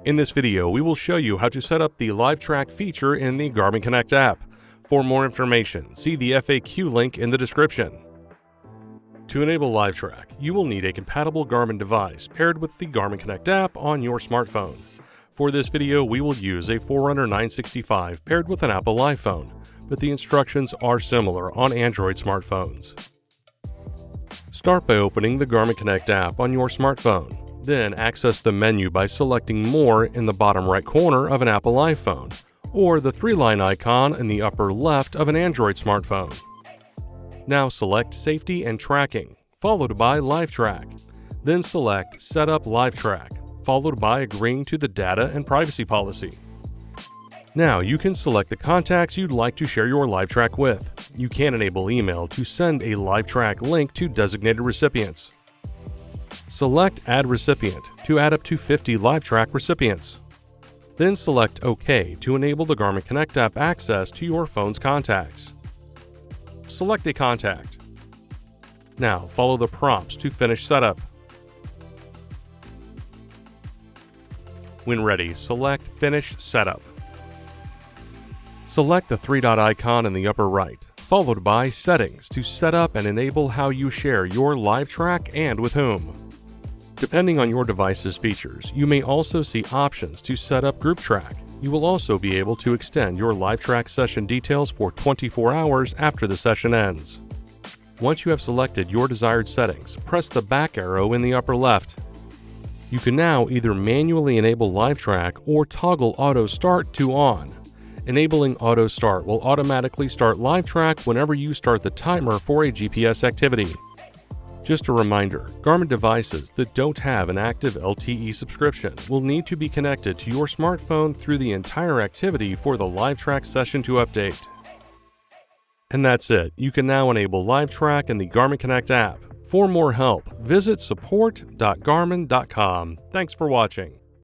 In this video, we will show you how to set up the LiveTrack feature in the Garmin Connect app. For more information, see the FAQ link in the description. To enable LiveTrack, you will need a compatible Garmin device paired with the Garmin Connect app on your smartphone. For this video, we will use a Forerunner 965 paired with an Apple iPhone, but the instructions are similar on Android smartphones. Start by opening the Garmin Connect app on your smartphone. Then access the menu by selecting More in the bottom right corner of an Apple iPhone, or the three-line icon in the upper left of an Android smartphone. Now select Safety and Tracking, followed by LiveTrack. Then select Set up LiveTrack, followed by agreeing to the data and privacy policy. Now you can select the contacts you'd like to share your LiveTrack with. You can enable email to send a LiveTrack link to designated recipients. Select Add Recipient to add up to 50 LiveTrack recipients. Then select OK to enable the Garmin Connect app access to your phone's contacts. Select a contact. Now follow the prompts to finish setup. When ready, select Finish Setup. Select the three-dot icon in the upper right, followed by Settings to set up and enable how you share your LiveTrack and with whom. Depending on your device's features, you may also see options to set up Group Track. You will also be able to extend your LiveTrack session details for 24 hours after the session ends. Once you have selected your desired settings, press the back arrow in the upper left. You can now either manually enable LiveTrack or toggle Auto Start to On. Enabling Auto Start will automatically start LiveTrack whenever you start the timer for a GPS activity. Just a reminder, Garmin devices that don't have an active LTE subscription will need to be connected to your smartphone through the entire activity for the LiveTrack session to update. And that's it. You can now enable LiveTrack in the Garmin Connect app. For more help, visit support.garmin.com. Thanks for watching.